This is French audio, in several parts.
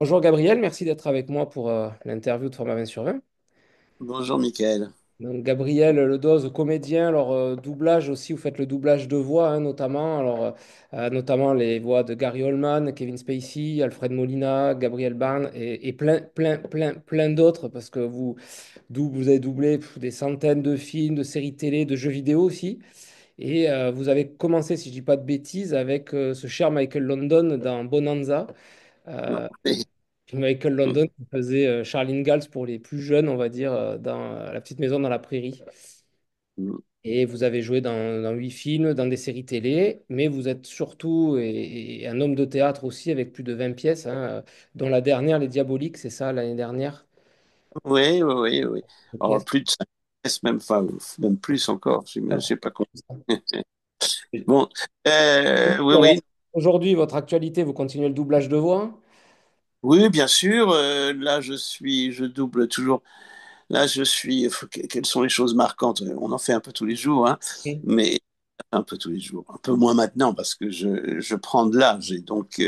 Bonjour Gabriel, merci d'être avec moi pour l'interview de Format 20 sur 20. Bonjour Mickaël. Donc, Gabriel Ledoz, comédien, alors doublage aussi, vous faites le doublage de voix notamment, notamment les voix de Gary Oldman, Kevin Spacey, Alfred Molina, Gabriel Byrne et plein d'autres parce que vous avez doublé des centaines de films, de séries télé, de jeux vidéo aussi. Et vous avez commencé, si je dis pas de bêtises, avec ce cher Michael London dans Bonanza. Non, Euh, mais- Michael London qui faisait Charles Ingalls pour les plus jeunes, on va dire, dans La petite maison dans la prairie. Et vous avez joué dans 8 films, dans des séries télé, mais vous êtes surtout et un homme de théâtre aussi avec plus de 20 pièces, dont la dernière, Les Diaboliques, c'est ça, l'année dernière. Oui, oui, oui, oui. Des Oh, pièces. plus de 5 pièces, même, enfin, même plus encore. Je D'accord. sais pas combien. Bon, oui, Alors, oui. aujourd'hui, votre actualité, vous continuez le doublage de voix? Oui, bien sûr. Là, je double toujours. Là, quelles sont les choses marquantes? On en fait un peu tous les jours, hein, Oui. mais un peu tous les jours. Un peu moins maintenant parce que je prends de l'âge et donc,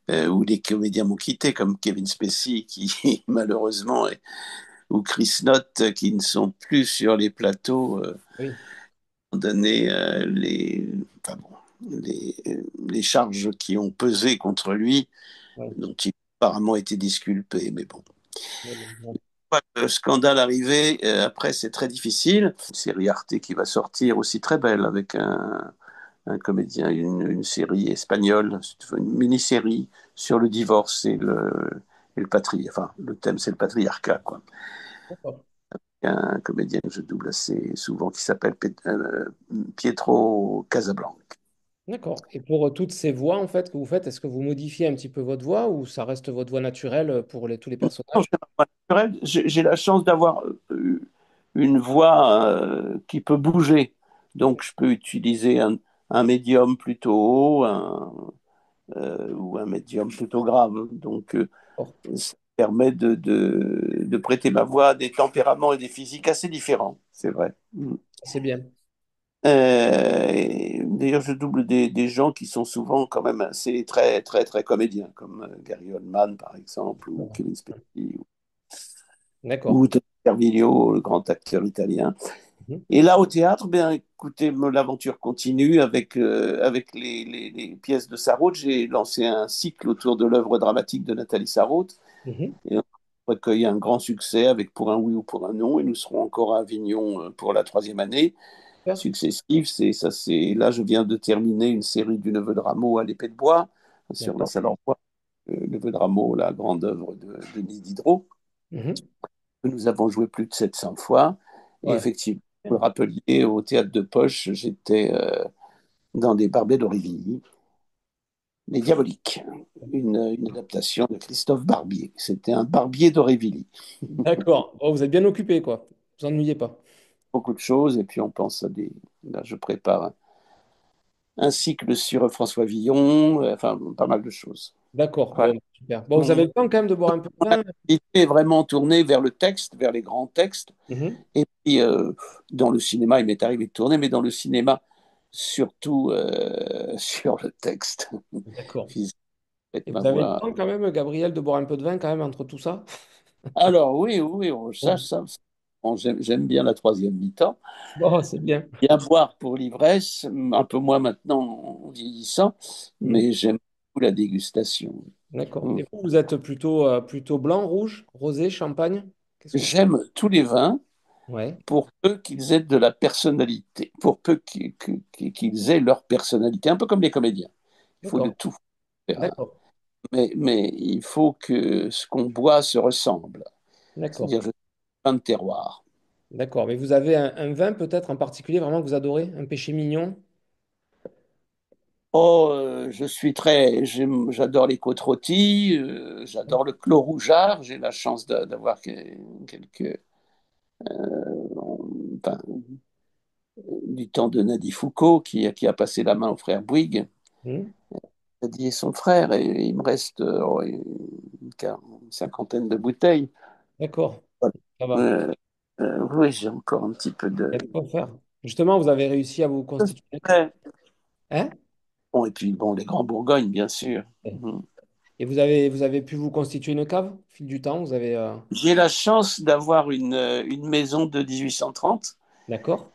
où les comédiens m'ont quitté, comme Kevin Spacey, qui malheureusement ou Chris Knott qui ne sont plus sur les plateaux, Oui. donné enfin bon, les charges qui ont pesé contre lui, Oui. dont il a apparemment été disculpé. Mais bon, Oui. le scandale arrivé, après c'est très difficile. Une série Arte qui va sortir aussi très belle avec un comédien, une série espagnole, une mini-série sur le divorce et le enfin le thème c'est le patriarcat quoi. D'accord. Un comédien que je double assez souvent qui s'appelle Pietro Casablanca. D'accord. Et pour toutes ces voix en fait que vous faites, est-ce que vous modifiez un petit peu votre voix ou ça reste votre voix naturelle pour tous les Non, personnages? j'ai la chance d'avoir une voix qui peut bouger. Donc, je peux utiliser un médium plutôt haut ou un médium plutôt grave. Donc, D'accord. ça permet de prêter ma voix à des tempéraments et des physiques assez différents, c'est vrai. C'est bien. D'ailleurs, je double des gens qui sont souvent quand même assez très, très, très comédiens, comme Gary Oldman, par exemple, ou Kevin Spacey, D'accord. ou Tony Servillo, le grand acteur italien. Mhm. Et là, au théâtre, bien, écoutez, l'aventure continue avec les pièces de Sarraute. J'ai lancé un cycle autour de l'œuvre dramatique de Nathalie Sarraute. Mhm. Et on a recueilli un grand succès avec Pour un oui ou pour un non. Et nous serons encore à Avignon pour la troisième année Super. successive. Là, je viens de terminer une série du Neveu de Rameau à l'épée de bois sur la D'accord. salle en bois. Neveu de Rameau, la grande œuvre de Denis Diderot, Mhm. que nous avons joué plus de 700 fois. Et Ouais. effectivement, vous le rappeliez, au théâtre de Poche, j'étais dans des Barbets d'Aurevilly, Les Diaboliques, une adaptation de Christophe Barbier. C'était un barbier d'Aurevilly. D'accord. Oh, vous êtes bien occupé, quoi. Vous ennuyez pas. Beaucoup de choses, et puis on pense à des. Là, je prépare un cycle sur François Villon, enfin, pas mal de choses. D'accord. Voilà. Bon, super. Bon, vous avez Mon le temps quand même de boire un peu de vin? activité est vraiment tournée vers le texte, vers les grands textes. Mhm. Et puis, dans le cinéma, il m'est arrivé de tourner, mais dans le cinéma, surtout sur le texte. D'accord. Avec Et ma vous avez le voix. temps quand même, Gabriel, de boire un peu de vin quand même entre tout ça? Alors, oui, oui, on Bon, sache ça. Bon, j'aime bien la troisième mi-temps. bon, c'est bien. Bien boire pour l'ivresse, un peu moins maintenant en vieillissant, Mhm. mais j'aime beaucoup la dégustation. D'accord. Mm. Et vous êtes plutôt blanc, rouge, rosé, champagne? Qu'est-ce que vous... J'aime tous les vins Ouais. pour peu qu'ils aient de la personnalité, pour peu qu'ils aient leur personnalité, un peu comme les comédiens. Il faut de D'accord. tout faire. D'accord. Mais il faut que ce qu'on boit se ressemble. D'accord. C'est-à-dire, je suis un de terroir. D'accord. Mais vous avez un vin peut-être en particulier vraiment que vous adorez? Un péché mignon? Oh, j'adore les côtes rôties, j'adore le clos rougeard. J'ai la chance d'avoir quelques, enfin, du temps de Nadi Foucault qui a passé la main au frère Bouygues. Mhm. Nadi et son frère, et il me reste une cinquantaine de bouteilles. D'accord. Ça va. Euh, oui, j'ai encore un petit peu Il y de. a de quoi faire. Justement, vous avez réussi à vous constituer. Ouais. Hein? Bon, et puis bon, les grands Bourgognes, bien sûr. Mhm. Et vous avez pu vous constituer une cave au fil du temps? Vous avez, J'ai la chance d'avoir une maison de 1830, d'accord?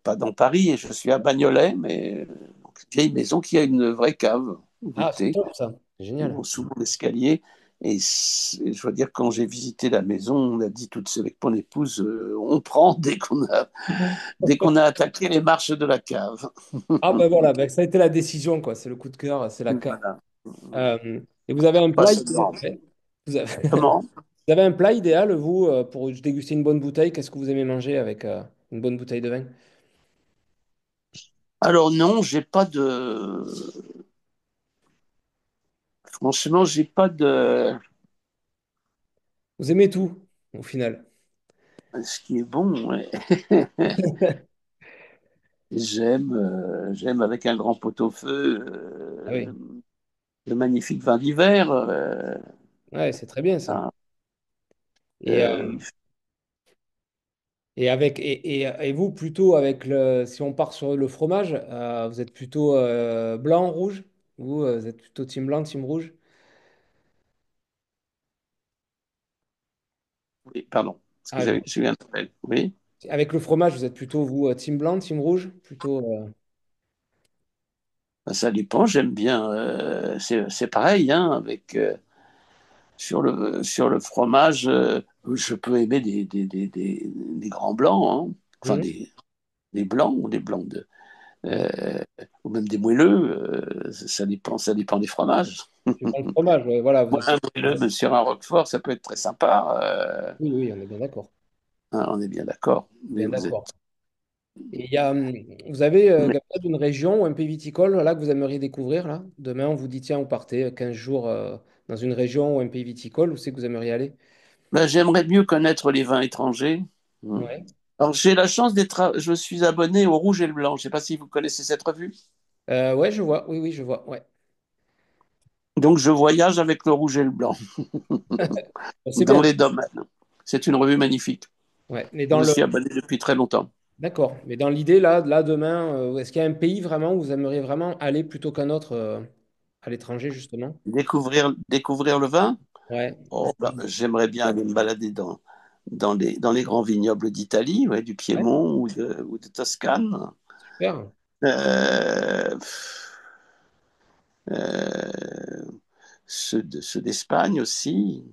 pas dans Paris, et je suis à Bagnolet, mais donc, une vieille maison qui a une vraie cave Ah, c'est voûtée top ça. C'est génial. sous mon escalier. Et je veux dire, quand j'ai visité la maison, on a dit toute seule avec mon épouse, on prend dès qu'on a attaqué les marches de la cave. Ah ben voilà, ben, ça a été la décision, quoi. C'est le coup de cœur, c'est la cave. Voilà. Et vous avez un Pas plat idéal? seulement. Ouais. Vous avez, Comment? vous avez un plat idéal, vous, pour déguster une bonne bouteille? Qu'est-ce que vous aimez manger avec une bonne bouteille de vin? Alors non, j'ai pas de. Franchement, j'ai pas de. Vous aimez tout, au final. Ce qui est bon, ouais. J'aime avec un grand pot-au-feu Ah oui, le magnifique vin d'hiver. ouais, c'est très bien ça. Ah, Et, euh, et vous, plutôt avec le, si on part sur le fromage, vous êtes plutôt blanc, rouge? Vous, vous êtes plutôt team blanc, team rouge? oui, pardon, parce que Ah, j'ai eu un appel. Oui, avec le fromage, vous êtes plutôt, vous, team blanc, team rouge? Plutôt, ben, ça dépend. J'aime bien. C'est pareil, hein, avec sur le fromage. Je peux aimer des grands blancs, hein, enfin mhm. des blancs ou des blancs de, euh, ou même des moelleux. Ça dépend des fromages. Du bon fromage, ouais, voilà, vous Moi, êtes. un moelleux, même sur un roquefort, ça peut être très sympa. Oui, oui, on est bien d'accord. Hein, on est bien d'accord. Mais Bien vous êtes. d'accord. Et il y a, vous avez, Mais Gabriel, une région ou un pays viticole là, que vous aimeriez découvrir là? Demain, on vous dit, tiens, vous partez 15 jours dans une région ou un pays viticole, où c'est que vous aimeriez aller? ben, j'aimerais mieux connaître les vins étrangers. Hmm. Ouais. Alors, j'ai la chance d'être. Je suis abonné au Rouge et le Blanc. Je ne sais pas si vous connaissez cette revue. Ouais, je vois. Oui, oui, je vois. Ouais. Donc, je voyage avec le Rouge et le Blanc C'est dans bien. les domaines. C'est une revue magnifique. Ouais. Mais dans Je le. suis abonné depuis très longtemps. D'accord. Mais dans l'idée, là, demain, est-ce qu'il y a un pays vraiment où vous aimeriez vraiment aller plutôt qu'un autre à l'étranger, justement? Découvrir le vin. Ouais. Oh, ben, j'aimerais bien aller me balader dans les grands vignobles d'Italie, ouais, du Ouais, Piémont ou de Toscane. super. Euh, euh, ceux d'Espagne aussi.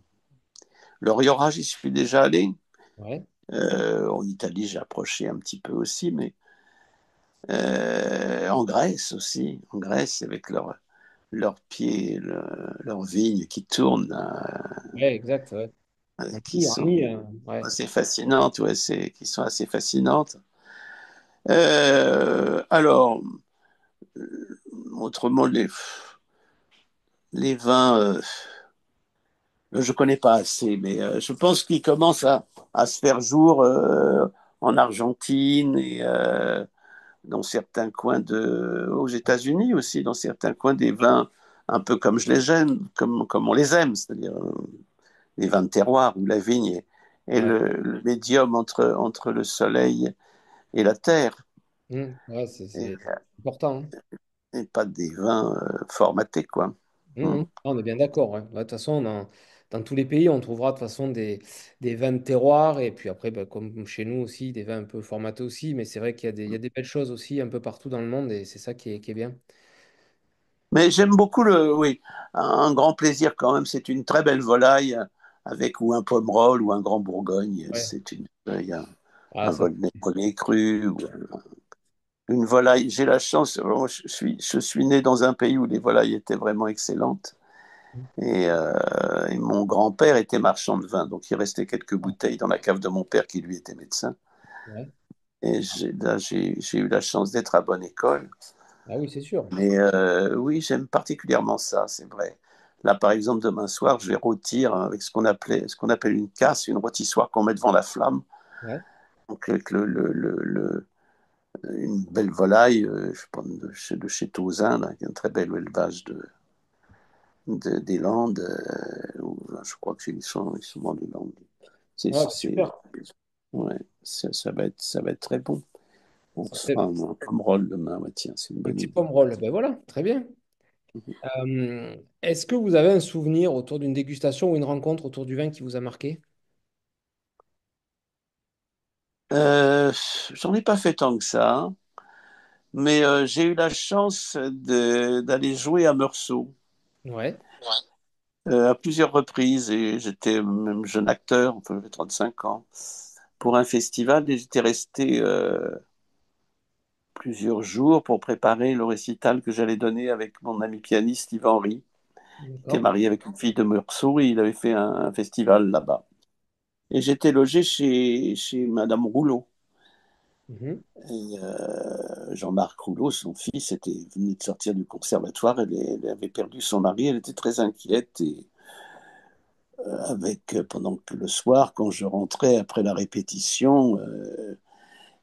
L'Orient, j'y suis déjà allé. Ouais. En Italie, j'ai approché un petit peu aussi, mais en Grèce aussi. En Grèce, avec leurs pieds, leurs vignes qui tournent, Ouais, exact. Ouais. qui Oui, sont ouais. assez fascinantes, ouais, qui sont assez fascinantes. Alors, autrement, les vins, je connais pas assez, mais je pense qu'ils commencent à se faire jour en Argentine et dans certains coins aux États-Unis aussi, dans certains coins des vins un peu comme je les aime, comme on les aime, c'est-à-dire les vins de terroir où la vigne est Ouais. le médium entre le soleil et la terre, Ouais, et, c'est important, hein. et pas des vins formatés, quoi. Mm. On est bien d'accord. Ouais. Bah, de toute façon, dans tous les pays, on trouvera de toute façon des vins de terroir et puis après, bah, comme chez nous aussi, des vins un peu formatés aussi. Mais c'est vrai il y a des belles choses aussi un peu partout dans le monde et c'est ça qui est bien. Mais j'aime beaucoup oui, un grand plaisir quand même, c'est une très belle volaille avec ou un pomerol ou un grand bourgogne, Ouais. il y a Ah, un ça, volnay premier cru ou une volaille. J'ai la chance, je suis né dans un pays où les volailles étaient vraiment excellentes. Et mon grand-père était marchand de vin, donc il restait quelques bouteilles dans la cave de mon père qui lui était médecin. ouais. Et j'ai eu la chance d'être à bonne école. Ah oui, c'est sûr. Mais oui, j'aime particulièrement ça, c'est vrai. Là, par exemple, demain soir, je vais rôtir avec ce qu'on appelle une casse, une rôtissoire qu'on met devant la flamme. Ouais. Donc, avec une belle volaille, je prends de chez Tauzin, là, qui est un très bel élevage des Landes. Je crois ils sont dans les Landes. Ouais, bah, super. Ouais, ça va être très bon. On Ça se fait fera un pomme roll demain, ouais, tiens, c'est une un bonne petit idée. pomme roll. Ben voilà, très bien. Est-ce que vous avez un souvenir autour d'une dégustation ou une rencontre autour du vin qui vous a marqué? Euh, J'en ai pas fait tant que ça, mais j'ai eu la chance d'aller jouer à Meursault Ouais, à plusieurs reprises et j'étais même jeune acteur, enfin, j'avais 35 ans, pour un festival et j'étais resté plusieurs jours pour préparer le récital que j'allais donner avec mon ami pianiste Yvan Henry, qui est d'accord. marié avec une fille de Meursault et il avait fait un festival là-bas. Et j'étais logé chez Madame Rouleau. Mhm. Et Jean-Marc Rouleau, son fils, venait de sortir du conservatoire, elle avait perdu son mari, elle était très inquiète. Et pendant que le soir, quand je rentrais après la répétition,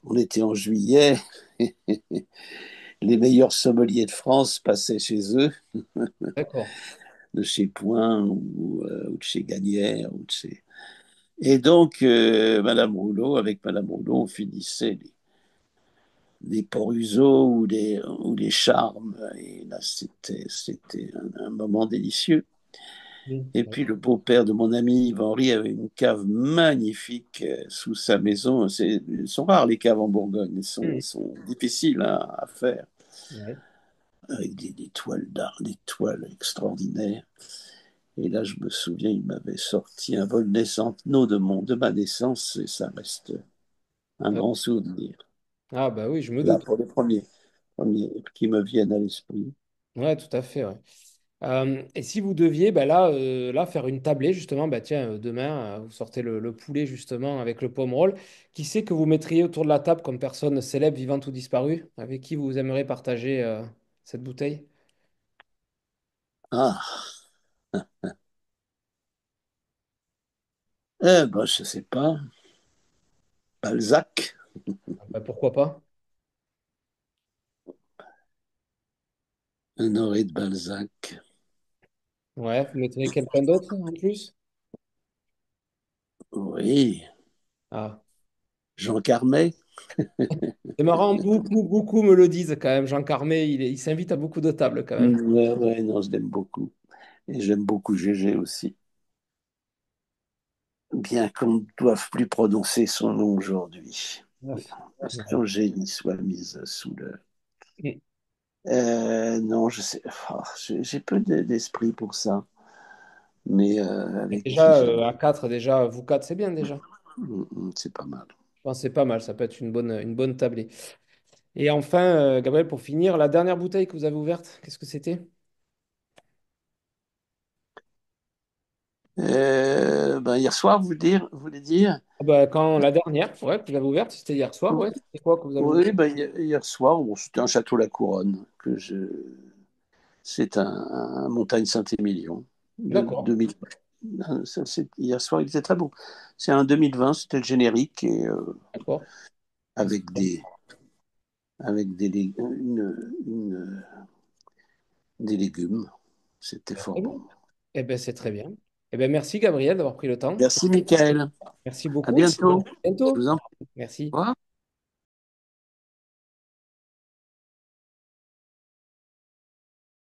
on était en juillet, les meilleurs sommeliers de France passaient chez eux, D'accord. de chez Point ou de chez Gagnère. Et donc, Madame Rouleau, avec Madame Rouleau, on finissait les Poruseaux ou les Charmes. Et là, c'était un moment délicieux. Mhm. Et puis, le beau-père de mon ami Yves Henry avait une cave magnifique sous sa maison. Ils sont rares, les caves en Bourgogne. Ils Mhm. sont difficiles à faire, Ouais. avec des toiles d'art, des toiles extraordinaires. Et là, je me souviens, il m'avait sorti un vol des centenaires de ma naissance, et ça reste un Ouais. grand souvenir. Ah bah oui, je me Là, doute. pour les premiers qui me viennent à l'esprit. Ouais, tout à fait. Ouais. Et si vous deviez bah là, là faire une tablée justement, bah tiens, demain vous sortez le poulet justement avec le pomerol. Qui c'est que vous mettriez autour de la table comme personne célèbre, vivante ou disparue, avec qui vous aimeriez partager cette bouteille? Ah, eh ben, je sais pas. Balzac, Bah, pourquoi pas? Honoré de Balzac. Ouais, vous mettriez quelqu'un d'autre en plus? Oui, Ah. Jean Carmet. C'est marrant, beaucoup me le disent quand même. Jean Carmé, il s'invite à beaucoup de tables quand même. Ouais, ouais, non, je l'aime beaucoup. Et j'aime beaucoup Gégé aussi. Bien qu'on ne doive plus prononcer son nom aujourd'hui. Ouf. Ouais. Son génie soit mise sous le. Mm. Non, je sais. J'ai peu d'esprit pour ça. Mais avec qui Déjà, j'aime. à 4 déjà, vous 4 c'est bien déjà. C'est pas mal. Je pense que c'est pas mal, ça peut être une bonne tablée. Et enfin, Gabriel, pour finir, la dernière bouteille que vous avez ouverte, qu'est-ce que c'était? Ben, hier soir, vous voulez dire? Ah bah, quand la dernière, ouais, que vous avez ouverte, c'était hier soir, ouais. C'était quoi que vous avez ouvert? Oui, ben, hier soir, bon, c'était un château La Couronne. C'est un Montagne Saint-Émilion de D'accord, 2000. Hier soir, il était très bon. C'est un 2020, c'était le générique et d'accord. Ah, c'est avec bien. des légumes. C'était Bah, fort très bien. bon. Eh ben, c'est très bien. Eh ben, merci, Gabriel, d'avoir pris le temps. Merci, Michael. Merci À beaucoup. bientôt. À Je vous bientôt. en Merci. prie.